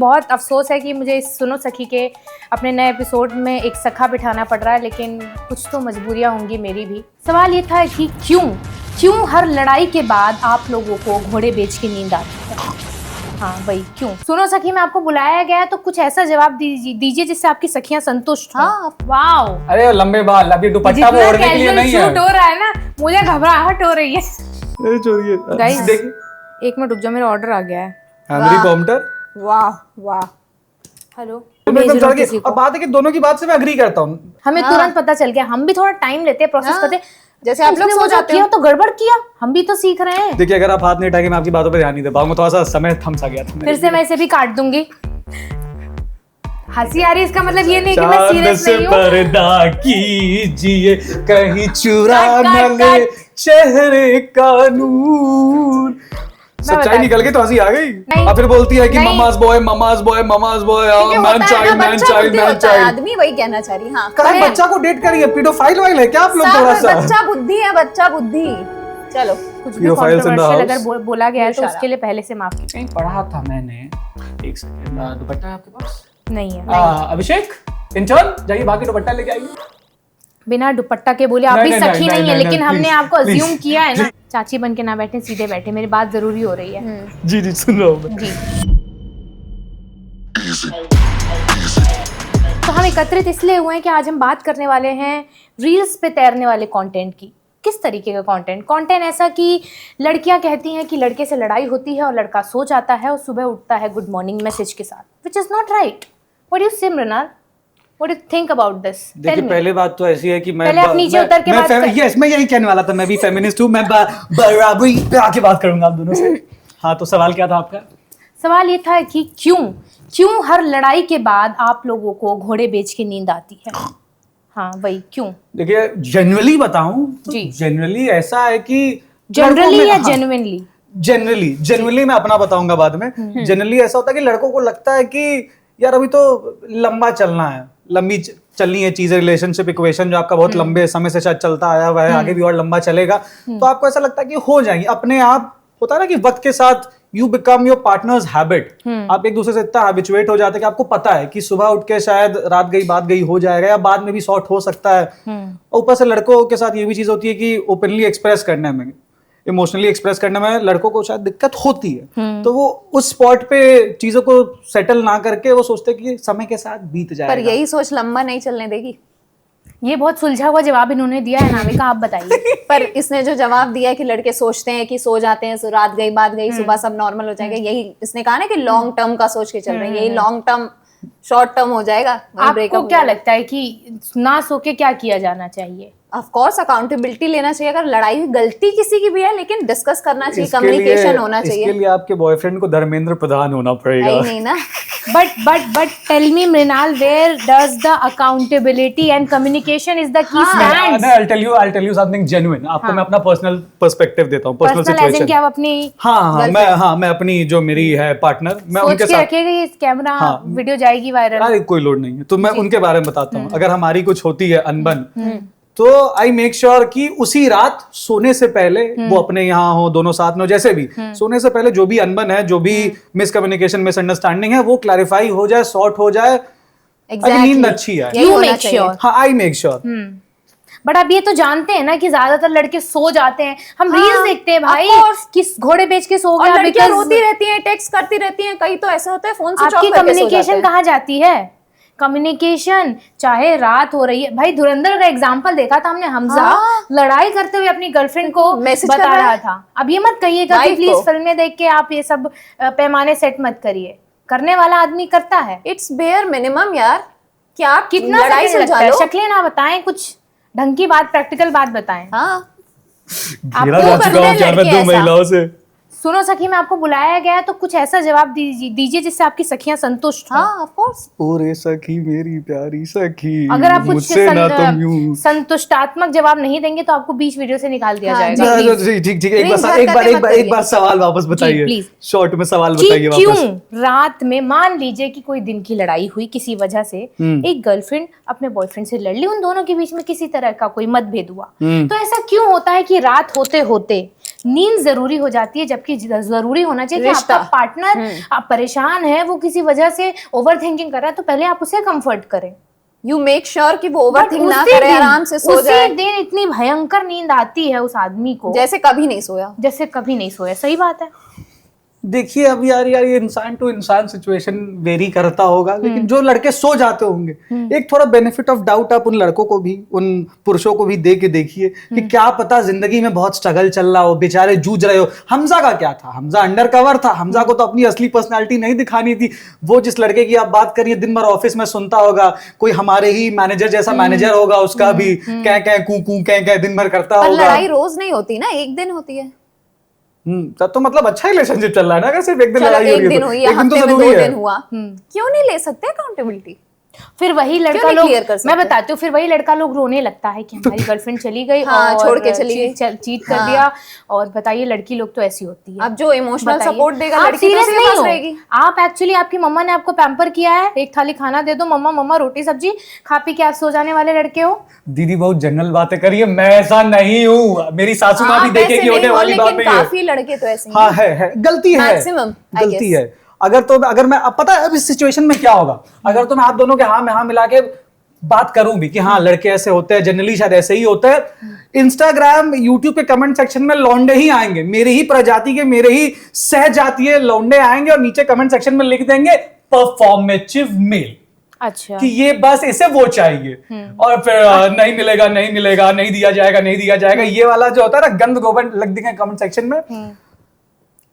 बहुत अफसोस है कि मुझे इस सुनो सखी के अपने नए एपिसोड में एक सखा बिठाना पड़ रहा है, लेकिन कुछ तो मजबूरियां होंगी मेरी भी। सवाल ये था कि क्यों हर लड़ाई के बाद आप लोगों को घोड़े बेच के नींद आती है? हाँ भाई क्यों? सुनो सखी में आपको बुलाया गया है तो कुछ ऐसा जवाब दीजिए जिससे आपकी सखियां संतुष्ट हों। हाँ वाओ, अरे लंबे बाल, अभी दुपट्टा वो ओढ़ने के लिए नहीं है। शूट हो रहा है ना, मुझे घबराहट हो रही है। गाइस देख, 1 मिनट रुक जाओ, मेरा ऑर्डर आ गया है। हैमरी पॉम्पटर। वाह वाह। हेलो, अब बात है कि दोनों की बात से मैं एग्री करता हूँ। हमें तुरंत पता चल गया, हम भी थोड़ा टाइम लेते हैं, प्रोसेस करते हैं। जैसे आप लोग सो जाते हो तो गड़बड़ किया, हम भी तो सीख रहे हैं। देखिए, अगर आप हाथ नहीं उठाएंगे मैं आपकी बातों पे ध्यान नहीं दे पाऊंगा, थोड़ा सा समय थम सा गया था। फिर से मैं इसे भी काट दूंगी। हंसी आ रही, इसका मतलब ये नहीं कि मैं सीरियस नहीं हूँ। पर्दा कीजिए कहीं चुरा न ले चेहरे का नूर। सच्चाई निकल गई तो हंसी आ गई। अब फिर बोलती है कि ममाज बॉय मैन चाइल्ड। आदमी वही कहना चाह रही। हाँ, कहीं बच्चा को डेट करिए, पीडोफाइल वाइल है क्या आप लोग? थोड़ा सा बच्चा बुद्धि है, बच्चा बुद्धि। चलो, कुछ भी कंट्रोवर्शियल अगर बोला गया है तो उसके लिए पहले से माफी। कहीं पढ़ा था मैंने। एक सेकंड, दुपट्टा है आपके पास? नहीं है। अभिषेक इंटर्न, जाइए बाकी दुपट्टा लेके आइए। बिना दुपट्टा के बोले आप भी सखी नहीं है, लेकिन हमने आपको अज्यूम किया है ना। जी। चाची बन के ना बैठे, सीधे बैठे, मेरी बात जरूरी हो रही है। जी जी सुन रहा हूँ मैं। जी। तो हम एकत्रित इसलिए हुए हैं कि आज हम बात करने वाले हैं रील्स पे तैरने वाले कंटेंट की। किस तरीके का कंटेंट ऐसा कि लड़कियां कहती हैं कि लड़के से लड़ाई होती है और लड़का सो जाता है और सुबह उठता है गुड मॉर्निंग मैसेज के साथ, which is not right. What do you से Mrinal? What do you think about this? देखिए, पहले बात तो ऐसी है कि मैं पहले आप नीचे उतर के बात कर। यस, मैं यही कहने वाला था, मैं भी फेमिनिस्ट हूँ, मैं बराबरी पे आके बात करूंगा आप दोनों से। हाँ, तो सवाल क्या था आपका? सवाल ये था कि क्यों हर लड़ाई के बाद आप लोगों को घोड़े बेच के नींद आती है? हाँ वही क्यों? देखिए, जनरली बताऊं तो जनरली ऐसा है कि जनरली या जेन्युइनली? जनरली मैं अपना बताऊंगा बाद में। जनरली ऐसा होता है कि लड़कों को लगता है कि यार अभी तो लंबा चलना है, लंबी चलनी है चीजें, रिलेशनशिप इक्वेशन जो आपका बहुत लंबे समय से शायद चलता आया हुआ है, आगे भी और लंबा चलेगा। तो आपको ऐसा लगता है कि हो जाएंगी अपने आप। होता है ना कि वक्त के साथ you become your partners habit. आप एक दूसरे से इतना हैबिचुएट हो जाते हैं कि आपको पता है कि सुबह उठ के शायद रात गई बात गई हो जाएगा, या बाद में भी सॉर्ट हो सकता है। और ऊपर से लड़कों के साथ ये भी चीज होती है कि ओपनली एक्सप्रेस करने में, इमोशनली एक्सप्रेस करने में लड़कों को शायद दिक्कत होती है। तो वो उस स्पॉट पे चीजों को सेटल ना करके वो सोचते कि समय के साथ बीत जाएगा। पर यही सोच लंबा नहीं चलने देगी। ये बहुत सुलझा हुआ जवाब इन्होंने दिया है नाविका, आप बताइए। पर इसने जो जवाब दिया है कि लड़के सोचते हैं कि सो जाते हैं, रात गई बात गई, सुबह सब नॉर्मल हो जाएगा, यही इसने कहा ना कि लॉन्ग टर्म का सोच के चल रहे हैं। यही लॉन्ग टर्म शॉर्ट टर्म हो जाएगा। आपको क्या लगता है कि ना सो के क्या किया जाना चाहिए? ऑफ कोर्स अकाउंटेबिलिटी लेना चाहिए। अगर लड़ाई गलती किसी की भी है, लेकिन डिस्कस करना चाहिए, कम्युनिकेशन होना चाहिए। इसके लिए आपके बॉयफ्रेंड को धर्मेंद्र प्रधान होना पड़ेगा। नहीं ना। But tell me Mrinal, where does the accountability and communication is the key stands? I'll tell you something genuine. आपको मैं अपना पर्सनल पर्सपेक्टिव देता हूँ, पर्सनल सिचुएशन। क्या आप अपनी मैं अपनी जो मेरी है पार्टनर, मैं उनके साथ रखेगा ये कैमरा, वीडियो जाएगी वायरल। अरे कोई लोड नहीं है, तो मैं उनके बारे में बताता हूँ। अगर हमारी कुछ होती है अनबन, तो आई मेक श्योर कि उसी रात सोने से पहले वो अपने यहाँ हो, दोनों साथ में हो, जैसे भी सोने से पहले जो भी अनबन है, जो भी मिसकम्युनिकेशन मिसअंडरस्टैंडिंग है, वो क्लैरिफाई हो जाए, सॉर्ट हो जाए। नींद अच्छी है। I make sure. बट आप ये तो जानते हैं ना कि ज्यादातर लड़के सो जाते हैं। हम रील्स देखते हैं भाई, किस घोड़े बेच के सो गया, लड़कियां रोती रहती हैं, टेक्स्ट करती रहती हैं, कई तो ऐसा होता है फोन स्विच ऑफ करके सो जाते हैं। आपकी कम्युनिकेशन कहाँ जाती है? कम्युनिकेशन चाहे रात हो रही है भाई, धुरंधर का एग्जांपल देखा था हमने, हमजा लड़ाई करते हुए अपनी गर्लफ्रेंड को बता रहा था। अब ये मत कहिएगा कि प्लीज फिल्में देख के आप ये सब पैमाने सेट मत करिए, करने वाला आदमी करता है। इट्स बेयर मिनिमम यार। क्या आप कितना लड़ाई लगता है? शक्लें ना बताएं, कुछ ढंग की बात, प्रैक्टिकल बात बताएं। महिलाओं से सुनो सखी में आपको बुलाया गया है तो कुछ ऐसा जवाब दीजिए जिससे आपकी सखियां संतुष्ट हों। हाँ, ऑफ कोर्स। ओरे सखी मेरी प्यारी सखी, अगर आप कुछ संतुष्टात्मक जवाब नहीं देंगे तो आपको बीच वीडियो से निकाल दिया जाएगा। ठीक एक बार सवाल वापस बताइए, शॉर्ट में सवाल बताइए वापस। क्यों रात में, मान लीजिए कि कोई दिन की लड़ाई हुई किसी वजह से, एक गर्लफ्रेंड अपने बॉयफ्रेंड से लड़ ली, उन दोनों के बीच में किसी तरह का कोई मतभेद हुआ, तो ऐसा क्यों होता है कि रात होते होते नींद जरूरी हो जाती है, जबकि जरूरी होना चाहिए कि रिश्ता। आपका पार्टनर आप परेशान है, वो किसी वजह से ओवर थिंकिंग कर रहा है, तो पहले आप उसे कंफर्ट करें। यू मेक श्योर कि वो ओवर But थिंक ना उसी करे, दिन- आराम से सो उसी जाए, दिन इतनी भयंकर नींद आती है उस आदमी को जैसे कभी नहीं सोया। जैसे कभी नहीं सोया। सही बात है। देखिए अब यार ये इंसान टू इंसान सिचुएशन वेरी करता होगा, लेकिन जो लड़के सो जाते होंगे, एक थोड़ा बेनिफिट ऑफ डाउट आप उन लड़कों को भी, उन पुरुषों को भी दे के देखिए कि क्या पता जिंदगी में बहुत स्ट्रगल चल रहा हो, बेचारे जूझ रहे हो। हमजा का क्या था, हमजा अंडर कवर था, हमजा को तो अपनी असली पर्सनैलिटी नहीं दिखानी थी। वो जिस लड़के की आप बात करिए दिन भर ऑफिस में सुनता होगा, कोई हमारे ही मैनेजर जैसा मैनेजर होगा, उसका भी कै कू कै दिन भर करता पर होगा। लड़ाई रोज नहीं होती ना, एक दिन होती है। तब तो मतलब अच्छा रिलेशनशिप चल रहा है ना, अगर सिर्फ एक दिन चलो लड़ाई हो रही एक है दिन तो। हुई एक या दिन तो हफ्ते में जरूरी 2 है। दिन हुआ, क्यों नहीं ले सकते अकाउंटेबिलिटी? फिर वही लड़का नहीं लोग, clear कर सकते? मैं बताती हूँ, फिर वही लड़का लोग रोने लगता है कि हमारी गर्लफ्रेंड चली गई हाँ, और छोड़ के चली गई। चीट कर दिया। और बताइए लड़की लोग तो ऐसी होती है। अब जो इमोशनल बताइए। सपोर्ट देगा आप लड़की तो serious उसी के नहीं पास हो। रहेगी। आप एक्चुअली, आपकी मम्मा ने आपको पैम्पर किया है, एक थाली खाना दे दो, मम्मा मम्मा रोटी सब्जी खा पी के आप सो जाने वाले लड़के हो। दीदी बहुत जनरल बातें करिए, मैं ऐसा नहीं हूँ। मेरी सासू माँ भी आप देखेगी ऐसे होने नहीं हो, वाली बात लेकिन नहीं है। काफी लड़के तो ऐसे ही हाँ हैं। है गलती है, Maximum, I गलती guess। है। अगर मैं, अब पता है अब इस सिचुएशन में क्या होगा, अगर तो मैं आप दोनों के हाँ में हाँ मिला के बात करूं भी कि हाँ लड़के ऐसे होते हैं, जनरली शायद ऐसे ही होते हैं, इंस्टाग्राम यूट्यूब के कमेंट सेक्शन में लौंडे ही आएंगे, मेरे ही प्रजाति के, मेरे ही सहजातीय लौंडे आएंगे और नीचे कमेंट सेक्शन में लिख देंगे परफॉर्मेटिव मेल, अच्छा। कि ये बस इसे वो चाहिए, और फिर नहीं मिलेगा नहीं मिलेगा, नहीं दिया जाएगा नहीं दिया जाएगा, ये वाला जो होता है ना गंद गोबर लग देंगे कमेंट सेक्शन में।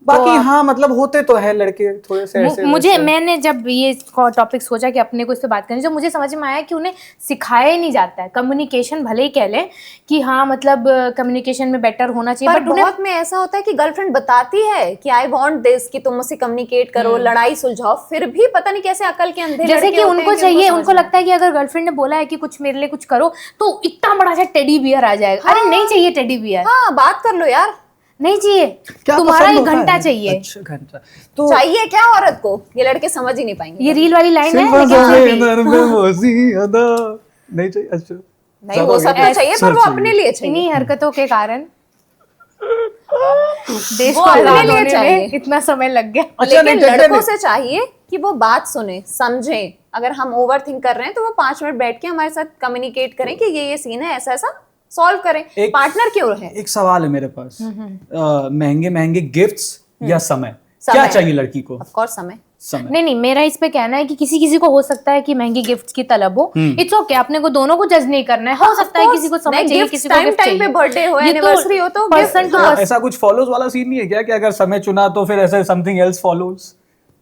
बाकी हाँ मतलब होते तो है लड़के थोड़े से ऐसे मुझे वैसे। मैंने जब ये टॉपिक सोचा कि अपने को इस पे बात करनी, जब मुझे समझ में आया कि उन्हें सिखाया ही नहीं जाता है कम्युनिकेशन, भले ही कह लें कि हाँ मतलब कम्युनिकेशन में बेटर होना चाहिए, पर बट उन्हें बहुत में ऐसा होता है कि गर्लफ्रेंड बताती है कि आई वांट दिस, कि तुम मुझसे कम्युनिकेट करो, लड़ाई सुलझाओ, फिर भी पता नहीं कैसे अकल के अंधे जैसे लड़के कि होते उनको हैं चाहिए, समझ उनको में- लगता है कि अगर गर्लफ्रेंड ने बोला है कि कुछ मेरे लिए कुछ करो, तो इतना बड़ा सा टेडी बियर आ जाएगा। अरे नहीं चाहिए टेडी बियर, हाँ बात कर लो यार, नहीं चाहिए, क्या तुम्हारा पसंद एक होता घंटा है? चाहिए। अच्छा घंटा तो चाहिए क्या औरत को, ये लड़के समझ ही नहीं पाएंगे। ये रील वाली लाइन है, सिर्फ लेकिन आज़ाद फिर भी। नरम वसी अदा नहीं चाहिए। अच्छा नहीं वो सब तो चाहिए, पर वो अपने लिए चाहिए। इन्हीं हरकतों के कारण देश वो को अपने आजाद लिए होने चाहिए। में इतना समय लग गया। अच्छा, लेकिन नहीं, लड़कों से चाहिए कि वो बात सुने, समझे। अगर हम ओवर थिंक कर रहे हैं तो वो 5 मिनट बैठ के हमारे साथ कम्युनिकेट करें कि ये सीन है, ऐसा ऐसा सॉल्व करें। पार्टनर क्यों है? एक सवाल है मेरे पास, महंगे महंगे गिफ्ट्स या समय, क्या समय। चाहिए लड़की को? ऑफ कोर्स समय। समय। नहीं, मेरा इस पे कहना है कि किसी किसी को हो सकता है कि महंगी गिफ्ट्स की तलब हो, इट्स ओके, अपने को दोनों को जज नहीं करना है। हो सकता है किसी को समय चाहिए, गिफ्ट किसी को टाइम गिफ्ट टाइम पे चाहिए। बर्थडे हो, ये एनिवर्सरी हो तो पर्सन टू हाँ, पर्सन। ऐसा कुछ फॉलोज वाला सीन नहीं है क्या कि अगर समय चुना तो फिर ऐसे समथिंग एल्स फॉलोज?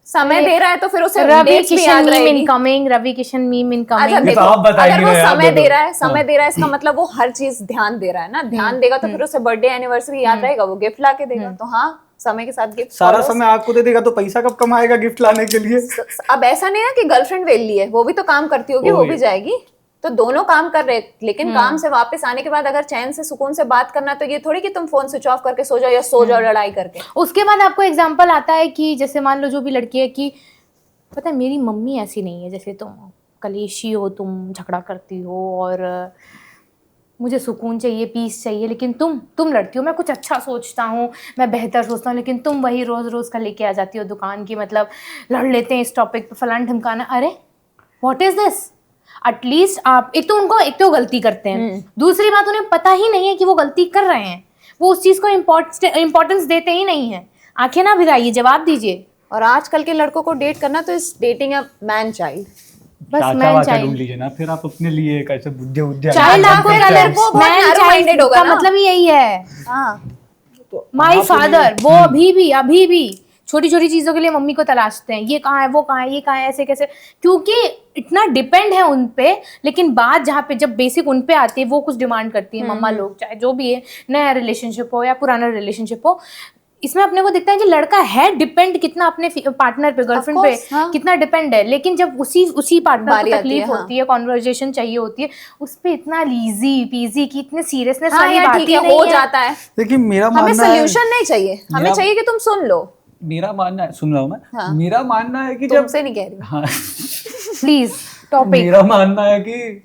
समय दे रहा है तो फिर उसे रवि dates भी किशन याद मीम रहेगी। इनकमिंग, रवि किशन मीम अच्छा इनकमिंग। ये तो देखो, आप बताएंगे अगर वो ना, आप समय दे दे दो। रहा है, समय दे रहा है, इसका मतलब वो हर चीज ध्यान दे रहा है ना, ध्यान देगा तो फिर उसे बर्थडे एनिवर्सरी याद रहेगा, वो गिफ्ट ला के देगा। तो हाँ, समय के साथ गिफ्ट सारा समय आपको दे देगा तो पैसा कब कमाएगा गिफ्ट लाने के लिए? अब ऐसा नहीं है कि गर्लफ्रेंड वेली है, वो भी तो काम करती होगी, वो भी जाएगी। तो दोनों काम कर रहे, लेकिन काम से वापस आने के बाद अगर चैन से सुकून से बात करना, तो ये थोड़ी कि तुम फोन स्विच ऑफ करके सो जाओ या सो जाओ लड़ाई करके। उसके बाद आपको एग्जाम्पल आता है कि जैसे मान लो जो भी लड़की है कि पता है मेरी मम्मी ऐसी नहीं है जैसे तुम, कलेशी हो तुम, झगड़ा करती हो और मुझे सुकून चाहिए, पीस चाहिए, लेकिन तुम लड़ती हो, मैं कुछ अच्छा सोचता हूँ, मैं बेहतर सोचता हूँ, लेकिन तुम वही रोज रोज का लेके आ जाती हो दुकान की, मतलब लड़ लेते हैं इस टॉपिक पे, फलान ढमकाना। अरे व्हाट इज दिस? एटलीस्ट आप एक तो गलती करते हैं, दूसरी बात उन्हें पता ही नहीं है कि वो गलती कर रहे हैं, वो उस चीज को इम्पोर्टेंस देते ही नहीं है। आंखें ना भिराइए, जवाब दीजिए। और आजकल के लड़कों को डेट करना तो इस डेटिंग अ मैन चाइल्ड। बस चाचा मैन वाचा चाइल्ड, ढूंढ लीजिए ना, फिर आप अपने लिए एक ऐसे बुद्धे बुद्धे चाइल्ड आपको फिर कलर वो बहुत मैन narrow minded चाइल्ड होगा का ना। मतलब ही यही है। हाँ, माई फादर वो अभी भी छोटी छोटी चीजों के लिए मम्मी को तलाशते हैं, ये कहाँ है, वो कहाँ है, ये कहाँ है, ऐसे कैसे, क्योंकि इतना डिपेंड है उन पे। लेकिन बात जहाँ पे जब बेसिक उन पे आती है, वो कुछ डिमांड करती है मम्मा लोग, चाहे जो भी है, नया रिलेशनशिप हो या पुराना रिलेशनशिप हो, इसमें अपने को दिखता है कि लड़का है डिपेंड कितना अपने पार्टनर पे, गर्लफ्रेंड पे हाँ। कितना डिपेंड है। लेकिन जब उसी पार्टनर बारी को आती है, तकलीफ हाँ। होती है, कॉन्वर्जेशन चाहिए होती है, उस पे इतना लीजी पीजी की इतनी सीरियसनेस हाँ वाली यार बात ठीक ही है, नहीं हो है। जाता है। देखिए मेरा हमें मानना है, सोल्यूशन नहीं चाहिए, हमें मेरा- चाहिए कि तुम सुन लो। मेरा मानना है, सुन रहा हूँ मैं, हाँ। मेरा मानना है कि जब तुमसे नहीं कह रही। हाँ प्लीज टॉपिक। मेरा मानना है कि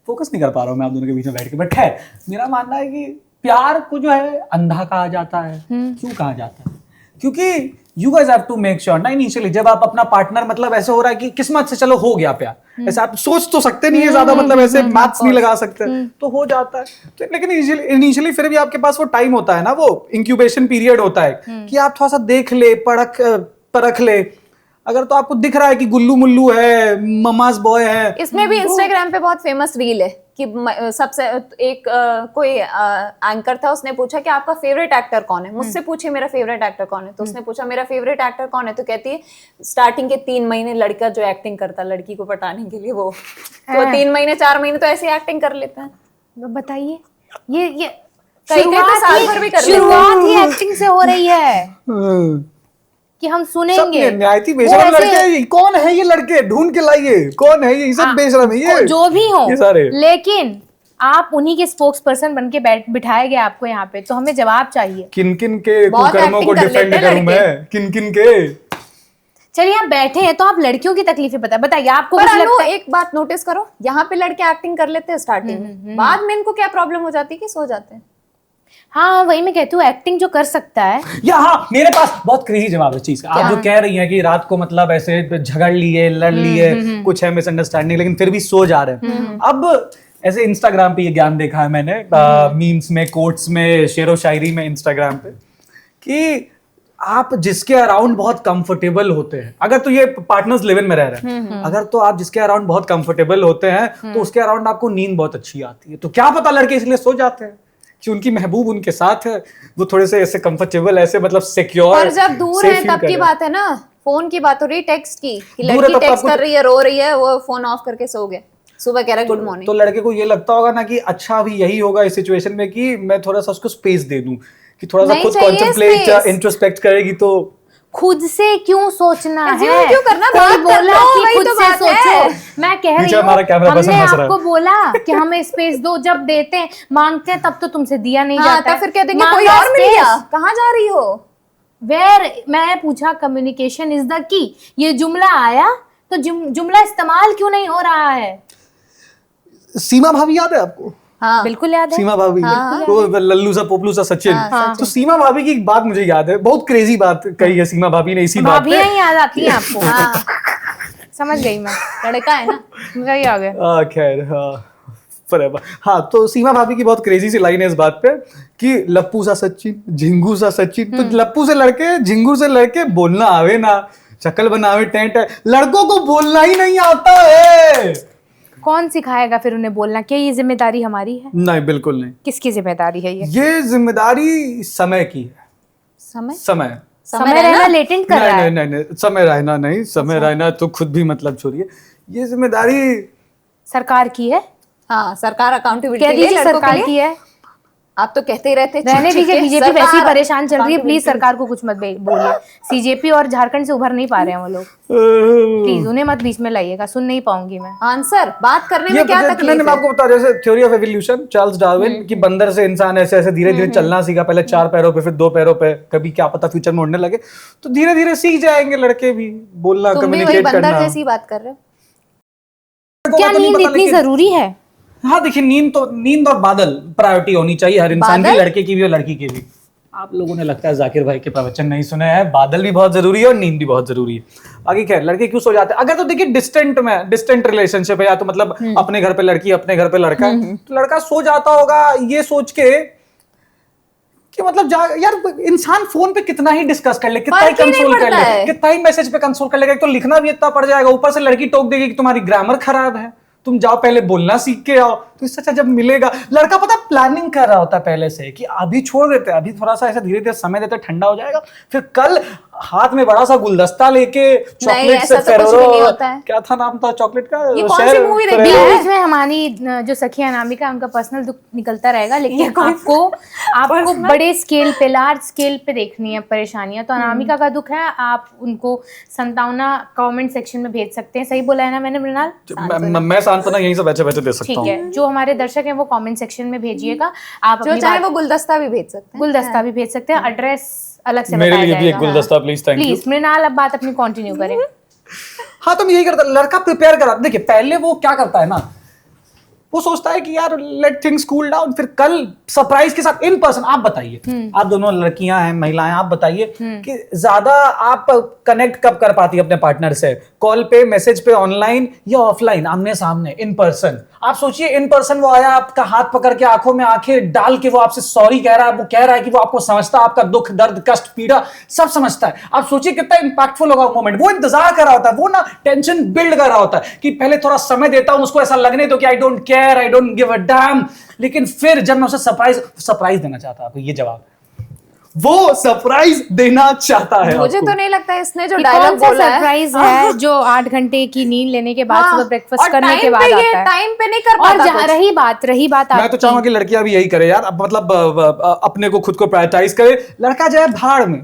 फोकस नहीं कर पा रहा हूँ मैं आप दोनों के बीच में बैठ के, बट खैर मेरा मानना है कि प्यार को जो है अंधा कहा जाता है। क्यों कहा जाता है? क्योंकि you guys have to make sure ना इनिशियली, जब आप अपना पार्टनर मतलब ऐसे हो रहा है कि किस्मत से चलो हो गया प्यार, ऐसे आप सोच तो सकते नहीं है ज्यादा, मतलब ऐसे मैथ्स नहीं लगा सकते, तो हो जाता है। तो लेकिन इनिशियली फिर भी आपके पास वो टाइम होता है ना, वो इंक्यूबेशन पीरियड होता है कि आप थोड़ा सा देख ले, परख ले। अगर तो आपको दिख रहा है कि गुल्लू मुल्लू है, ममाज बॉय है। इसमें भी इंस्टाग्राम पे बहुत फेमस रील है कि सबसे एक कोई एंकर था, उसने पूछा कि आपका फेवरेट एक्टर कौन है, मुझसे पूछे मेरा फेवरेट एक्टर कौन है, तो उसने पूछा मेरा फेवरेट एक्टर कौन है, तो कहती है स्टार्टिंग के 3 महीने लड़का जो एक्टिंग करता लड़की को पटाने के लिए, वो तो 3 महीने 4 महीने तो ऐसे एक्टिंग कर लेता है। बताइए, ये कई तो साल भर भी कर लेते हैं। शुरुआत ही एक्टिंग से हो रही है कि हम सुनेंगे। न्यायती बेशरम लड़के, कौन है ये लड़के, ढूंढ के लाइए, कौन है ये सब बेशरम है ये, जो भी हो ये सारे। लेकिन आप उन्हीं के स्पोक्स पर्सन बन के बिठाए गए आपको यहाँ पे, तो हमें जवाब चाहिए। किन किन के कुकर्मों को डिफेंड करूं मैं, किन किन के। चलिए आप बैठे हैं तो आप लड़कियों की तकलीफें बताइए, आपको पर कुछ अनु, लगता है? एक बात नोटिस करो, यहाँ पे लड़के एक्टिंग कर लेते हैं स्टार्टिंग में, बाद में इनको क्या प्रॉब्लम हो जाती है कि सो जाते हैं। हाँ वही मैं कहती हूँ, एक्टिंग जो कर सकता है। या हाँ, मेरे पास बहुत क्रेजी जवाब है चीज का। आप जो कह रही हैं कि रात को मतलब ऐसे झगड़ लिए, लड़ लिए, कुछ है मिसअंडरस्टैंडिंग, लेकिन फिर भी सो जा रहे हैं। अब ऐसे इंस्टाग्राम पे ये ज्ञान देखा है मैंने, मीम्स में, कोट्स में, शेरो शायरी में इंस्टाग्राम पे, कि आप जिसके अराउंड बहुत कंफर्टेबल होते हैं, अगर तो ये पार्टनर्स लिव इन में रह रहे हैं, अगर तो आप जिसके अराउंड बहुत कंफर्टेबल होते हैं तो उसके अराउंड आपको नींद बहुत अच्छी आती है। तो क्या पता लड़के इसलिए सो जाते हैं कि उनकी महबूब उनके साथ है, वो थोड़े से ऐसे कंफर्टेबल, ऐसे मतलब सिक्योर। पर जब दूर है तब की बात है ना, फोन की बात हो रही, टेक्स्ट की, कि लड़की टेक्स्ट कर रही है, रो रही है, वो फोन ऑफ करके सो गए, सुबह कह रहा है गुड मॉर्निंग। तो लड़के को ये लगता होगा ना कि अच्छा अभी यही होगा इस सिचुएशन में कि मैं थोड़ा सा उसको स्पेस दे दूं, कि थोड़ा सा खुद कॉन्टेम्पलेट, इंट्रोस्पेक्ट करेगी। तो खुद से क्यों सोचना है, क्यों करना, कोई बात बोला करो, कि वही खुद तो से बात है। सोचो। मैं कह रही हूँ, हमने आपको बोला कि हमें स्पेस दो, जब देते हैं मांगते हैं तब तो तुमसे दिया नहीं जाता तो है। फिर कह देंगे कोई और मिल गया, कहाँ जा रही हो। मैं पूछा कम्युनिकेशन इज द की, ये जुमला आया तो जुमला इस्तेमाल क्यों नहीं हो रहा है? सीमा भाभी याद है आपको? हाँ बिल्कुल याद है। सीमा भाभी, वो लल्लू सा पोपलू सा सचिन। तो सीमा भाभी की एक बात मुझे याद है, बहुत क्रेजी बात कही है सीमा भाभी ने इसी बात पे। भाभियां ही याद आती हैं आपको? हाँ समझ गई मैं, लड़का है ना, मुझे ही आ गया। खैर हाँ, तो सीमा भाभी की बहुत क्रेजी सी लाइन है इस बात पे कि लप्पू सा सचिन, झिंगू सा सचिन। तो लप्पू से लड़के, झिंगू से लड़के बोलना आवे ना, शक्ल बनावे टेंट है, लड़कों को बोलना ही नहीं आता है। कौन सिखाएगा फिर उन्हें बोलना? क्या ये जिम्मेदारी हमारी है? नहीं, बिल्कुल नहीं। किसकी जिम्मेदारी है ये जिम्मेदारी समय की है। समय रहना लेटेंट कर रहा है। नहीं, समय रहना नहीं, समय रहना तो खुद भी मतलब छोड़िए, ये जिम्मेदारी सरकार की है। हाँ, सरकार अकाउंटेबिलिटी कह दीजिए सरकार की है। आप तो कहते ही रहते, रहने दीजिए, बीजेपी वैसे ही परेशान चल रही है, प्लीज सरकार को कुछ मत बोलिए। सीजेपी और झारखंड से उभर नहीं पा रहे हैं वो लोग, प्लीज उन्हें मत बीच में लाइएगा, सुन नहीं पाऊंगी मैं। आंसर बात करने में क्या तकलीफ है? मैं आपको बता, जैसे theory of evolution, Charles Darwin, कि बंदर से इंसान ऐसे ऐसे धीरे धीरे चलना सीखा, पहले 4 पैरों पे, फिर 2 पैरों पे, कभी क्या पता फ्यूचर में उड़ने लगे, तो धीरे धीरे सीख जाएंगे लड़के भी बोलना, कम्युनिकेट करना। बंदर जैसी बात कर रहे हो। क्या नींद इतनी जरूरी है? हाँ देखिए, नींद और बादल प्रायोरिटी होनी चाहिए हर इंसान की, लड़के की भी और लड़की की भी। आप लोगों ने लगता है जाकिर भाई के प्रवचन नहीं सुने हैं। बादल भी बहुत जरूरी है और नींद भी बहुत जरूरी है। बाकी खैर, लड़के क्यों सो जाते हैं? अगर तो देखिए डिस्टेंट रिलेशनशिप है, या तो मतलब अपने घर पे लड़की, अपने घर पे लड़का, तो लड़का सो जाता होगा ये सोच के कि मतलब यार इंसान फोन पे कितना ही डिस्कस कर ले, कितना ही कंसोल कर ले, कितना ही मैसेज पे कंसोल कर लेगा, तो लिखना भी इतना पड़ जाएगा, ऊपर से लड़की टोक देगी कि तुम्हारी ग्रामर खराब है, तुम जाओ पहले बोलना सीख के आओ। तो इससे अच्छा जब मिलेगा, लड़का पता प्लानिंग कर रहा होता है पहले से कि अभी छोड़ देते हैं, अभी थोड़ा सा ऐसा धीरे धीरे समय देते, ठंडा हो जाएगा, फिर कल हाथ में बड़ा सा गुलदस्ता लेके चॉकलेट से क्या था नाम था चॉकलेट का, ये कौन सी मूवी देखी है? इसमें हमारी जो सखी अनामिका, उनका पर्सनल दुख निकलता रहेगा, लेकिन आपको बड़े स्केल पे, लार्ज स्केल पे देखनी है परेशानियां, तो अनामिका का दुख है, आप उनको संतावना कमेंट सेक्शन में भेज सकते हैं। सही बोला है ना मैंने मृणाल? मैं सांत्वना यहीं से बैठे बैठे दे सकता हूं। ठीक है, जो हमारे दर्शक हैं वो कमेंट सेक्शन में भेजिएगा। आप जो चाहे वो गुलदस्ता भी भेज सकते हैं, गुलदस्ता भी भेज सकते हैं, एड्रेस अलग से मेरे लिए भी एक गुलदस्ता please, thank you. Please Mrinal, अब बात अपनी कंटिन्यू करें। हाँ, तो मैं यही करता, लड़का प्रिपेयर करा। देखिए पहले वो क्या करता है ना, वो सोचता है कि यार लेट थिंग्स कूल डाउन, फिर कल सरप्राइज के साथ इन पर्सन। आप बताइए, आप दोनों लड़कियां हैं, महिलाएं, आप बताइए कि ज्यादा आप कनेक्ट कब कर पाती है अपने पार्टनर से, कॉल पे, मैसेज पे, ऑनलाइन या ऑफलाइन, आमने सामने, इन पर्सन? आप सोचिए, इन पर्सन वो आया, आपका हाथ पकड़ के, आंखों में आंखें डाल के वो आपसे सॉरी कह रहा है, वो कह रहा है कि वो आपको समझता है, आपका दुख, दर्द, कष्ट, पीड़ा सब समझता है। आप सोचिए कितना इंपैक्टफुल होगा वो मोमेंट। वो इंतजार कर रहा होता है, वो ना टेंशन बिल्ड कर रहा होता है कि पहले थोड़ा समय देता हूं उसको, ऐसा लगने दो कि I don't care, I don't give a dam. लेकिन फिर जब मैं उसे सरप्राइज देना चाहता हूं, ये जवाब, वो सरप्राइज देना चाहता है मुझे आपको। तो नहीं लगता इसने जो ये डायलॉग कौन सा बोला है सरप्राइज है जो 8 घंटे की नींद लेने के बाद, सुबह ब्रेकफास्ट और करने के time बाद पे आता ये है। टाइम पे नहीं कर और पाता कुछ। रही बात मैं तो चाहूंगा कि लड़कियां भी यही करे यार, अब मतलब अपने को खुद को प्रायोरिटाइज करे। लड़का जाए भाड़ में,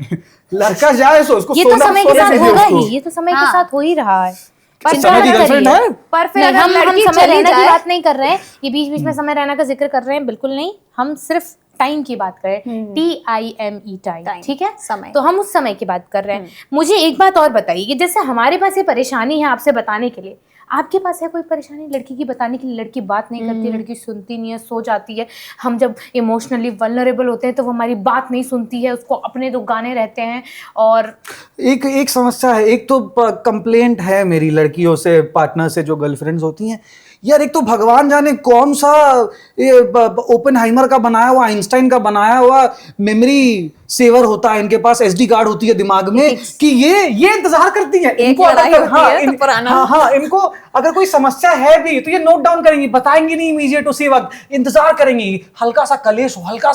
लड़का जाए सो उसको ये तो सोना समय के सोने साथ दीजिए होगा उसको। ही, ये तो समय के हाँ। साथ हो ही रहा है। पर चिंता समय की मत गर्लफ्रेंड करिए। है? पर फिर नहीं, अगर हम लड़की समय चली रहना की जाए, बात नहीं कर रहे हैं, ये बीच बीच में समय रहना का जिक्र कर रहे हैं, बिल्कुल नहीं। हम सिर्फ टाइम की बात कर रहे हैं, TIME, टाइम, Time, ठीक है, समय। तो हम उस समय की बात कर रहे हैं। मुझे एक बात और बताइए कि जैसे हमारे पास ये परेशानी है आपसे बताने के लिए, आपके पास है कोई परेशानी लड़की की बताने के लिए? लड़की बात नहीं करती, लड़की सुनती नहीं है, सो जाती है। हम जब इमोशनली वल्नरेबल होते हैं तो वो हमारी बात नहीं सुनती है, उसको अपने तो गाने रहते हैं। और एक समस्या है, एक तो कंप्लेंट है मेरी लड़कियों से, पार्टनर से, जो गर्लफ्रेंड्स होती हैं यार। एक तो भगवान जाने कौन सा ओपेनहाइमर का बनाया हुआ, आइंस्टाइन का बनाया हुआ मेमोरी सेवर होता है इनके पास, SD कार्ड होती है दिमाग में, कि ये इंतजार करती है इनको लड़ाई अगर होती है तो पुराना। हाँ, इनको अगर कोई समस्या है भी तो ये नोट डाउन करेंगी, बताएंगी नहीं इमीडिएट उसी वक्त, इंतजार करेंगी, हल्का सा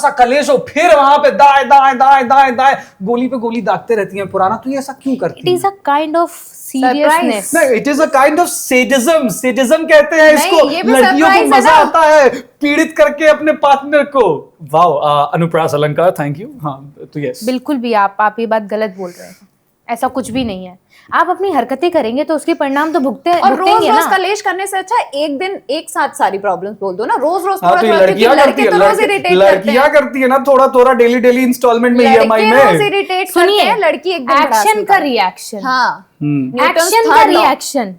कलेश हो, फिर वहां पे दाएं गोली पे गोली दागते रहती हैं। पुराना तो ये ऐसा क्यों करती इट है? Is a kind of seriousness. नहीं, it is a kind of sadism कहते हैं नहीं, इसको। ये भी लड़कियों को surprise है मजा ना। आता है पीड़ित करके अपने पार्टनर को। वाओ, अनुप्रास अलंकार, थैंक यू। हाँ तो यस, बिल्कुल भी आप ये बात गलत बोल रहे हैं, ऐसा कुछ भी नहीं है। आप अपनी हरकतें करेंगे तो उसके परिणाम तो और रोज भुगतेंगे रोज ना। कलेश करने से अच्छा एक दिन एक साथ सारी प्रॉब्लम्स बोल दो ना, रोज रोज हाँ थोड़ा तो ये थोड़ा, क्योंकि लड़कियां करती लड़के है, तो रोज इरिटेट करते लड़कियां हैं, करती है ना, थोड़ा डेली इंस्टॉलमेंट में, EMI लड़के रोज में। इरिटेट करते सुनिए, हैं, लड़की एक दिन एक्शन का रिएक्शन, हाँ, Newton's एक्शन का third law। रिएक्शन,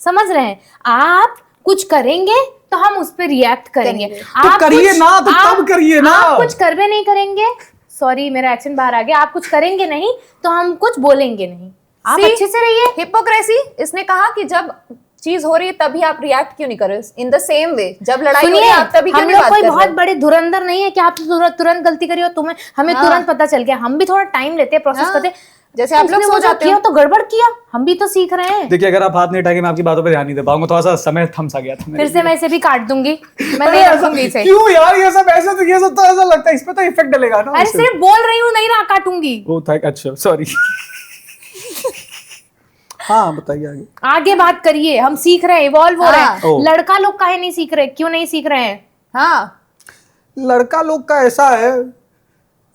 समझ रहे हैं? आप कुछ करेंगे तो हम उस पर रिएक्ट करेंगे। तो आप करिए कुछ- ना, तो आप- तब करिए ना। आप कुछ करवे नहीं करेंगे, सॉरी मेरा एक्शन बाहर आ गया, आप कुछ करेंगे नहीं तो हम कुछ बोलेंगे नहीं। आप See, अच्छे से रहिए। हिपोक्रेसी, इसने कहा कि जब चीज हो रही है तभी आप रिएक्ट क्यों नहीं कर रहे? इन द सेम वे जब लड़ाई हो रही सुनिए, है आप तभी क्यों हम नहीं लोग बात कोई कर बहुत रहे? बड़े धुरंधर नहीं है कि आप तुरंत गलती करी हो, तुम्हें हमें हाँ। तुरंत पता चल गया। हम भी थोड़ा टाइम लेते हैं, प्रोसेस हाँ। करते हैं। जैसे आप लोग उसने सो वो जो जाते किया हो। तो गड़बड़ किया, हम भी तो सीख रहे हैं। देखिए, अगर आप हाथ नहीं उठाएंगे मैं आपकी बातों पे ध्यान नहीं दे पाऊंगा, थोड़ा सा समय थम सा गया था मेरे फिर से मैं इसे भी काट दूंगी, मैं अरे नहीं ऐसा- रखूंगी इसे। क्यों यार, ये सब ऐसा लगता है, इस पे तो इफेक्ट डलेगा ना। अरे सिर्फ बोल रही हूँ, नहीं ना काटूंगी। वो था, अच्छा सॉरी। हाँ बताइए आगे। आगे बात करिए, हम सीख रहे हैं, इवॉल्व हो रहे हाँ। हैं। ओ। लड़का लोग काहे नहीं सीख रहे, क्यों नहीं सीख रहे हैं? हाँ, लड़का लोग का ऐसा है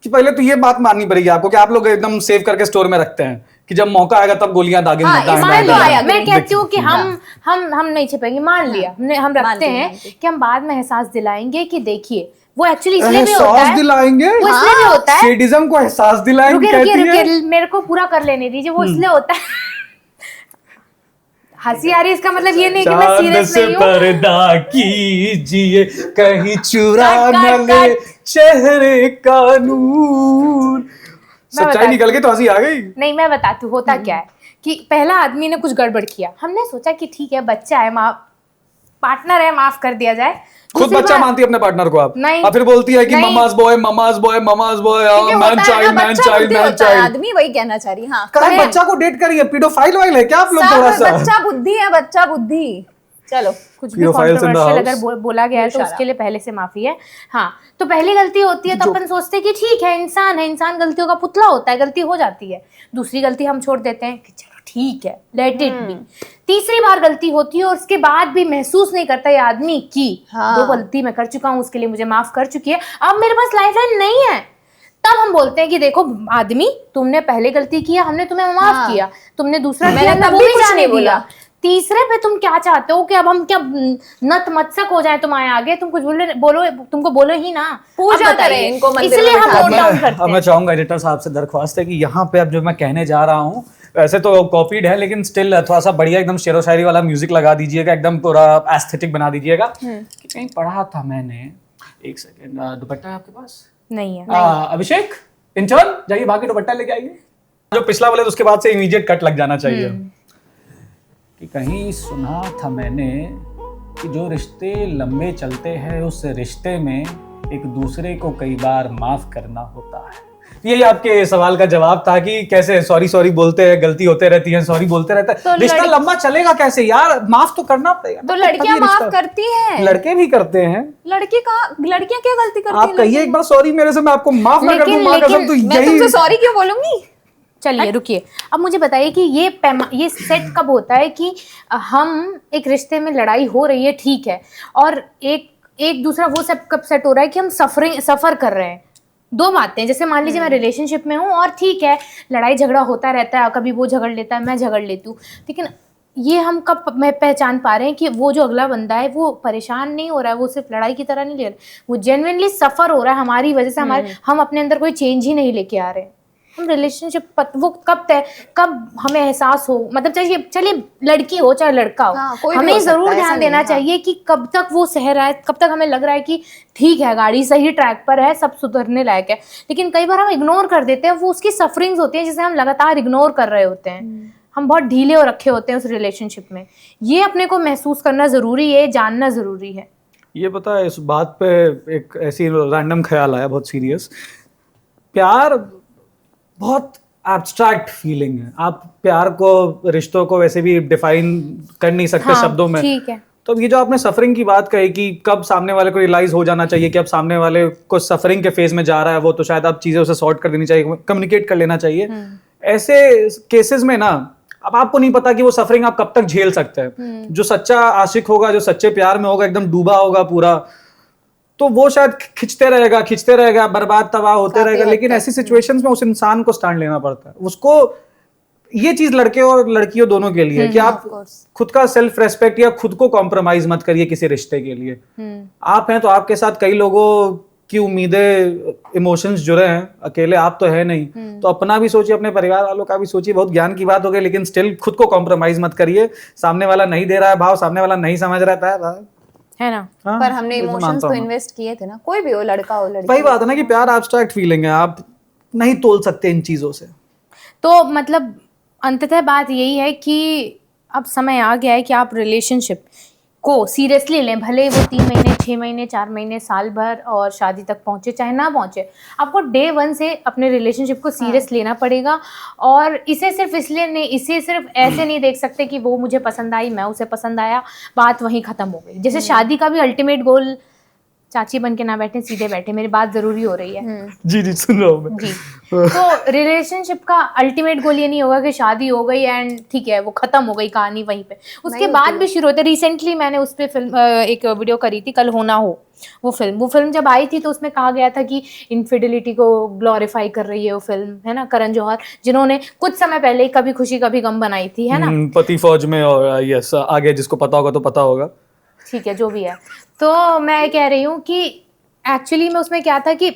कि पहले तो ये बात माननी पड़ेगी आपको कि आप लोग एकदम सेव करके स्टोर में रखते हैं कि जब मौका आएगा तब गोलियां दागेंगे। हाँ, दाएं, इसमें दाएं, तो दाएं। आया। मैं कहती हूँ कि हाँ। हम नहीं छिपेंगे, मान लिया हमने, हम रखते मानती हैं मानती। कि हम बाद में एहसास दिलाएंगे कि देखिए वो एक्चुअली इसलिए भी होता एहसास है, दिलाएंगे, वो इसलिए भी होता है। सेडिज्म को एहसास दिलाएंगे रुके रुके कहती है। रुके, मेरे को पूरा कर लेने दीजिए। वो इसलिए होता है, हंसी आ रही है, इसका मतलब ये नहीं कि मैं चांद सीरियस से नहीं हूँ। पर्दा कीजिए, कहीं चुरा कट, न कट, ले कट। चेहरे का नूर। सच्चाई बताती निकल के तो हंसी आ गई। नहीं, मैं बताती हूँ होता क्या है कि पहला आदमी ने कुछ गड़बड़ किया, हमने सोचा कि ठीक है बच्चा है, पार्टनर है, माफ कर दिया जाए। खुद दूसरी बच्चा बात- मानती है अपने पार्टनर को आप? नहीं। आप फिर बोलती है कि नहीं। Mama's boy mama's boy mama's boy, क्योंकि मैन होता है चाइल्ड ना, मैन बच्चा चाइल्ड बुद्धि मैन होता है, चाइल्ड। आदमी वही कहना चाह रही। हाँ, कहीं पर- बच्चा को डेट करिए, पीडोफाइल वाइल है क्या आप लोग? थोड़ा सब सा बच्चा बुद्धि है, बच्चा बुद्धि। चलो, कुछ भी Pedophiles in the controversial house. अगर बोला गया है तो इशारा। उसके लिए पहले से माफी है। हाँ, तो पहली गलती होती है तो अपन सोचते हैं कि ठीक है, इंसान है, इंसान गलतियों का पुतला होता है, गलती हो जाती है। दूसरी गलती हम छोड़ देते हैं कि चलो ठीक है, लेट इट बी। तीसरी बार गलती होती है और उसके बाद भी महसूस नहीं करता ये आदमी कि हाँ। दो गलती मैं कर चुका हूँ, उसके लिए मुझे माफ कर चुकी है, अब मेरे पास लाइफलाइन नहीं है। तब हम बोलते हैं कि देखो आदमी, तुमने पहले गलती किया, हमने तुम्हें माफ हाँ। किया, तुमने दूसरा मैंने किया, हमने तब वो भी भी कुछ जाने नहीं दिया। बोला। तीसरे पे तुम क्या चाहते हो कि अब हम क्या नतमस्तक हो जाए तुम्हारे आगे? तुम कुछ बोलो, तुमको बोलो ही ना, पूजा अब बताइए। करें इनको मंदिर इसलिए में हम बिठा नोट के। डाउन करते अब हैं। मैं चाहूंगा एडिटर साहब से दरख्वास्त है कि यहाँ पे अब जो मैं कहने जा रहा हूँ वैसे तो कॉपीड है, लेकिन स्टिल थोड़ा सा बढ़िया एकदम शेरो शायरी वाला म्यूजिक लगा दीजिएगा, एकदम पूरा एस्थेटिक बना दीजिएगा। कहीं पढ़ा था मैंने, एक सेकेंड, दुपट्टा है आपके पास? नहीं है। अभिषेक इंटर्न जाइए बाकी दुपट्टा लेके आइए। जो पिछला वाले तो उसके बाद से इमीडिएट कट लग जाना चाहिए। कि कहीं सुना था मैंने कि जो रिश्ते लंबे चलते हैं उस रिश्ते में एक दूसरे को कई बार माफ करना होता है। यही आपके सवाल का जवाब था कि कैसे सॉरी सॉरी बोलते हैं, गलती होते रहती है, सॉरी बोलते रहता है, तो रिश्ता लंबा चलेगा कैसे यार? माफ तो करना पड़ेगा। तो लड़कियां माफ करती हैं, लड़के भी करते हैं। लड़कियां क्या गलती करती आप कहिए एक बार सॉरी मेरे से, मैं आपको माफ ना कर दूं, मां कसम, तो मैं यही तुमसे सॉरी क्यों बोलूंगी? चलिए रुकिए, अब मुझे बताइए कि ये सेट कब होता है कि हम एक रिश्ते में लड़ाई हो रही है, ठीक है, और एक दूसरा वो सब कब सेट हो रहा है कि हम सफर कर रहे हैं। दो बातें, जैसे मान लीजिए मैं रिलेशनशिप में हूँ और ठीक है लड़ाई झगड़ा होता रहता है, कभी वो झगड़ लेता है, मैं झगड़ लेती हूँ, लेकिन ये हम कब मैं पहचान पा रहे हैं कि वो जो अगला बंदा है वो परेशान नहीं हो रहा है, वो सिर्फ लड़ाई की तरह नहीं ले रहा, वो जेन्युइनली सफर हो रहा है हमारी वजह से, हम अपने अंदर कोई चेंज ही नहीं लेके आ रहे हैं। हम रिलेशनशिप वो कब हमें एहसास हो, मतलब चलिए लड़की हो चाहे लड़का हो, हाँ, कोई भी हमें हो सकता जरूर है, ऐसा ध्यान नहीं, देना हाँ। चाहिए कि कब तक वो सह रहा है, कब तक हमें लग रहा है कि ठीक है गाड़ी सही ट्रैक पर है, सब सुधरने लायक है, लेकिन कई बार हम इग्नोर कर देते हैं, वो उसकी सफरिंग्स होती हैं जिसे हम लगातार इग्नोर कर रहे होते हैं, हम बहुत ढीले और रखे होते हैं उस रिलेशनशिप में। ये अपने को महसूस करना जरूरी है, जानना जरूरी है। ये पता है, इस बात पे एक ऐसी रैंडम ख्याल आया, बहुत सीरियस। प्यार बहुत एब्स्ट्रैक्ट फीलिंग है। आप प्यार को, रिश्तों को वैसे भी डिफाइन कर नहीं सकते शब्दों में। ठीक है। तो ये जो आपने सफरिंग की बात कही कि कब सामने वाले को रियलाइज हो जाना चाहिए कि अब सामने वाले को सफरिंग के फेज में जा रहा है वो, तो शायद आप चीजें उसे सॉर्ट कर देनी चाहिए, कम्युनिकेट कर लेना चाहिए। ऐसे केसेस में ना, अब आपको नहीं पता कि वो सफरिंग आप कब तक झेल सकते हैं। जो सच्चा आशिक होगा, जो सच्चे प्यार में होगा, एकदम डूबा होगा पूरा, तो वो शायद खिंचते रहेगा, बर्बाद तबाह होते रहेगा, लेकिन ऐसी सिचुएशंस में उस इंसान को स्टैंड लेना पड़ता है उसको। ये चीज लड़के और लड़कियों दोनों के लिए कि आप खुद का सेल्फ रेस्पेक्ट या खुद को कॉम्प्रोमाइज मत करिए किसी रिश्ते के लिए। आप हैं तो आपके साथ कई लोगों की उम्मीदें, इमोशंस जुड़े हैं, अकेले आप तो है नहीं, तो अपना भी सोचिए, अपने परिवार वालों का भी सोचिए। बहुत ज्ञान की बात हो गई, लेकिन स्टिल खुद को कॉम्प्रोमाइज मत करिए। सामने वाला नहीं दे रहा है भाव, सामने वाला नहीं समझ रहा है ना। हाँ, पर हमने ये तो इमोशंस मानता तो हूं मैं। इन्वेस्ट किए थे ना, कोई भी हो, लड़का हो लड़की वही बात है ना कि प्यार एब्स्ट्रैक्ट फीलिंग है, आप नहीं तोल सकते इन चीजों से। तो मतलब अंततः बात यही है कि अब समय आ गया है कि आप रिलेशनशिप को सीरियसली लें, भले वो 3 महीने 6 महीने 4 महीने साल भर और शादी तक पहुंचे चाहे ना पहुंचे, आपको डे 1 से अपने रिलेशनशिप को सीरियस लेना पड़ेगा। और इसे सिर्फ इसलिए नहीं, इसे सिर्फ ऐसे नहीं देख सकते कि वो मुझे पसंद आई, मैं उसे पसंद आया, बात वहीं खत्म हो गई। जैसे शादी का भी अल्टीमेट गोल, चाची बन के ना बैठे, सीधे बैठे, मेरी बात जरूरी हो रही है। जी सुन रहा हूँ मैं। जी, तो रिलेशनशिप का अल्टीमेट गोल ये नहीं होगा कि शादी हो गई एंड ठीक है वो खत्म हो गई कहानी वहीं पे, उसके बाद भी शुरू होते। रिसेंटली मैंने उस पर फिल्म एक वीडियो करी थी, कल होना हो, वो फिल्म जब आई थी तो उसमें कहा गया था कि इनफिडिलिटी को ग्लोरीफाई कर रही है वो फिल्म, है ना, करण जौहर, जिन्होंने कुछ समय पहले कभी खुशी कभी गम बनाई थी, है ना, पति फौज में, और यस आगे जिसको पता होगा तो पता होगा, ठीक है जो भी है। तो मैं कह रही हूँ कि एक्चुअली में उसमें क्या था कि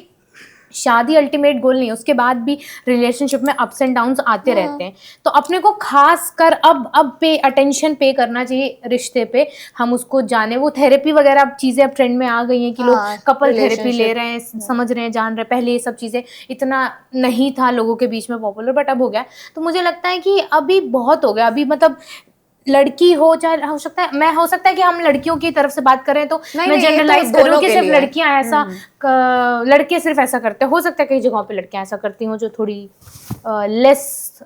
शादी अल्टीमेट गोल नहीं है, उसके बाद भी रिलेशनशिप में अप्स एंड डाउन्स आते रहते हैं। तो अपने को खास कर अब अटेंशन पे करना चाहिए रिश्ते पे, हम उसको जाने, वो थेरेपी वगैरह अब चीजें अब ट्रेंड में आ गई हैं कि लोग कपल थेरेपी ले रहे हैं, समझ रहे हैं, जान रहे हैं। पहले ये सब चीजें इतना नहीं था लोगों के बीच में पॉपुलर, बट अब हो गया। तो मुझे लगता है कि अभी बहुत हो गया, अभी मतलब लड़की हो चाहे हो सकता है कि हम लड़कियों की तरफ से बात करें तो मैं जनरलाइज करूं कि सिर्फ लड़कियां ऐसा लड़के सिर्फ ऐसा करते हैं। हो सकता है कई जगहों पे लड़कियां ऐसा करती हों जो थोड़ी लेस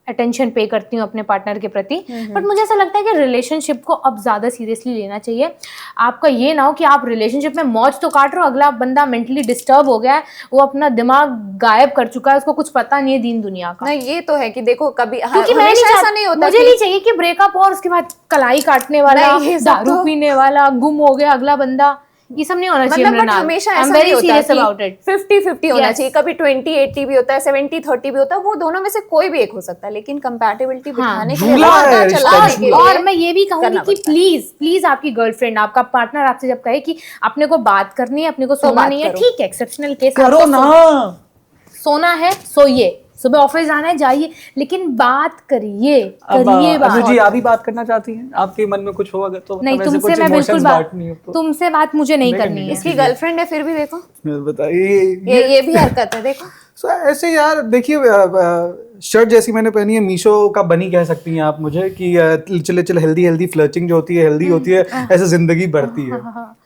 अटेंशन पे करती हूँ अपने पार्टनर के प्रति, बट मुझे ऐसा लगता है कि रिलेशनशिप को अब ज़्यादा सीरियसली लेना चाहिए। आपका ये ना हो कि आप रिलेशनशिप में मौज तो काट रहे हो, अगला बंदा मेंटली डिस्टर्ब हो गया है, वो अपना दिमाग गायब कर चुका है, उसको कुछ पता नहीं है दीन दुनिया का। नहीं ये तो है कि देखो कभी क्योंकि मैं ऐसा नहीं होता, मुझे नहीं चाहिए कि ब्रेकअप और उसके बाद कलाई काटने वाला, दारू पीने वाला, गुम हो गया अगला बंदा, ये सब नहीं होना चाहिए। मतलब हमेशा ऐसा नहीं होता कि 50-50 होना चाहिए, कभी 20-80 भी होता है, 70-30 भी होता है, वो दोनों में से कोई भी एक हो सकता है, लेकिन कंपैटिबिलिटी बिठाने के लिए और मैं ये भी कहूंगी कि प्लीज आपकी गर्लफ्रेंड, आपका पार्टनर आपसे जब कहे कि अपने को बात करनी है, अपने को सोना नहीं है, ठीक है, एक्सेप्शनल केस करो ना, सोना है सोइए, सुबह ऑफिस जाना है जाइए, लेकिन बात करिए, अब करिए अनु बात। जी आप भी बात करना चाहती हैं? आपके मन में कुछ हो अगर तो नहीं, मतलब ऐसे तुमसे कुछ मैं बिल्कुल emotions बात, बांटनी हो तो तुमसे बात मुझे नहीं नहीं करनी करनी है। इसकी गर्लफ्रेंड है फिर भी देखो, बताइए। ये भी हरकत है देखो। So, ऐसे यार देखिए शर्ट जैसी मैंने पहनी है, मीशो का बनी कह सकती हैं आप मुझे कि चले चले हेल्दी फ्लर्टिंग जो होती है हेल्दी होती है, ऐसे जिंदगी बढ़ती है।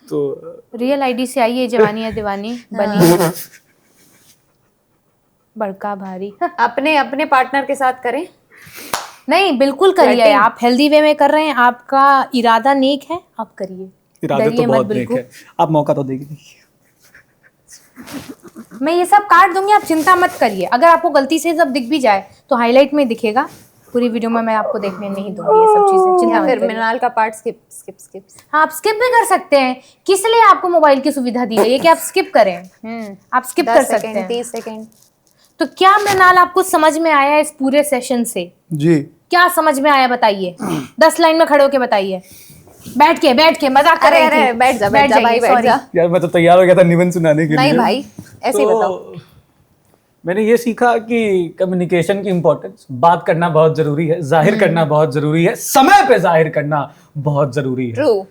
तो रियल आईडी से आई है जवानी या दीवानी बनी बड़का भारी। अपने अपने पार्टनर के साथ करें। नहीं बिल्कुल करिए, Flirting। आप हेल्दी वे में कर रहे हैं, आपका इरादा नेक है, आप करिए, इरादे डरिए तो मत बहुत नेक बिल्कुल। है, आप मौका तो देंगे। मैं ये सब काट दूंगी, आप चिंता मत करिए। अगर आपको गलती से सब दिख भी जाए तो हाईलाइट में दिखेगा, पूरी वीडियो में मैं आपको देखने नहीं दूंगी ये सब चीजें, चिंता या मत फिर करिए। मृणाल का पार्ट स्किप। हाँ, आप स्किप भी कर सकते हैं, किस लिए आपको मोबाइल की सुविधा दी गई है कि आप स्किप करें, आप स्किप कर 10 सकते सेकंड हैं। 30 सेकंड। तो क्या मृणाल आपको समझ में आया इस पूरे सेशन से? जी क्या समझ में आया बताइए, 10 लाइन में खड़े होके बताइए, बैठ के मजाक कर रही अरे थी। बैठ जा भाई, जाइए, बैठ sorry। जा। यार मैं तो तैयार हो गया था निबंध सुनाने के लिए। नहीं भाई, ऐसे ही बताओ। मैंने ये सीखा कि कम्युनिकेशन की इम्पोर्टेंस, बात करना बहुत जरूरी है, जाहिर करना बहुत जरूरी है, समय पे जाहिर करना बहुत जरूरी है। ट्रू।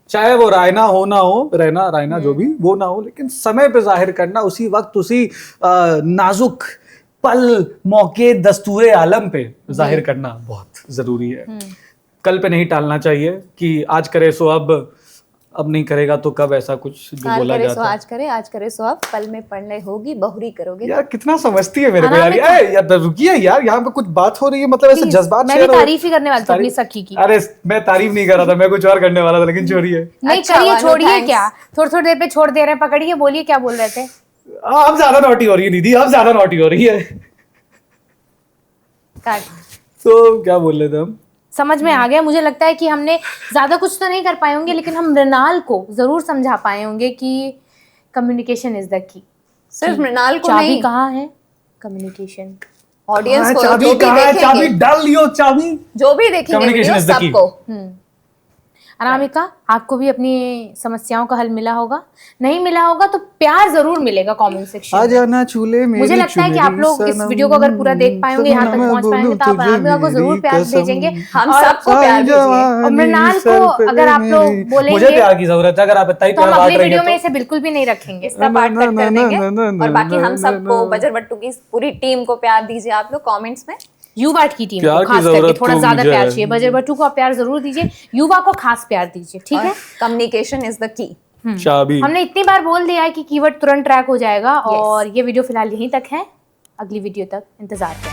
चाहे वो रायना हो ना हो, रहना रायना जो भी वो ना हो, लेकिन समय पे जाहिर करना, उसी वक्त उसी नाजुक पल मौके दस्तूरे आलम पे जाहिर करना बहुत जरूरी है। कल पे नहीं टालना चाहिए कि आज करे सो अब नहीं करेगा तो कब, ऐसा कुछ जो काल बोला करे सो जाता है। आज करे, आज करे सो अब, पल में पढ़ने होगी बहुरी करोगे। यार कितना समझती है मेरे को यार। अनामिका। यार रुकिए यार, यहाँ पे कुछ बात हो रही है, मतलब ऐसे Please, जज्बात मैं भी share हो- तारीफ ही करने वाली थी अपनी तारीफ- सखी की। अरे मैं तारीफ नहीं कर रहा था, मैं कुछ और करने वाला था, लेकिन छोड़िए। नहीं अच्छा, करिए, वानु, छोड़िए thanks। क्या, थोड़ी देर पे छोड़ दे रहे हैं, पकड़िए, बोलिए क्या बोल रहे थे। अब ज्यादा नॉटी हो रही है दीदी, अब ज्यादा नॉटी हो रही है। काट। तो क्या बोल रहे थे हम? समझ में आ गया, मुझे लगता है कि हमने ज्यादा कुछ तो नहीं कर पाए होंगे, लेकिन हम मृणाल को जरूर समझा पाए होंगे कि कम्युनिकेशन इज द की। सिर्फ मृणाल को चाबी नहीं, कहाँ है? कम्युनिकेशन। ऑडियंस हाँ, को चाबी जो भी कहाँ है? चाबी देखेंगे, डाल लियो, चाबी। जो भी देखेंगे Communication video is the key। सबको। अनामिका, आपको भी अपनी समस्याओं का हल मिला होगा, नहीं मिला होगा तो प्यार जरूर मिलेगा कमेंट सेक्शन में। जाना चूल्हे मेरी मुझे लगता है कि आप लोग इस वीडियो को अगर पूरा देख पाएंगे, यहाँ तक पहुंच पाएंगे, तो आप अनामिका को जरूर प्यार भेजेंगे। हम और सबको प्यार भेजिए। और मृणाल को अगर आप लोग मुझे बोलेंगे प्यार की जरूरत है, अगर आप इतना ही तो हम प्यार अगली बांट रहे वीडियो हैं में तो। इसे बिल्कुल भी नहीं रखेंगे। इसका पार्ट कट कर देंगे। ना, और बाकी हम ना, सबको, ना। बजर बट्टू की पूरी टीम को प्यार दीजिए आप लोग कमेंट्स में। युवा की टीम प्यार को की खास करके जरूरत थोड़ा तो ज्यादा मुझे प्यार है। चाहिए, बजर बट्टू को आप प्यार जरूर दीजिए, युवा को खास प्यार दीजिए, ठीक है। Communication is the key. चाबी। हमने इतनी बार बोल दिया है कि कीवर्ड तुरंत ट्रैक हो जाएगा। और ये वीडियो फिलहाल यहीं तक है, अगली वीडियो तक इंतजार करें।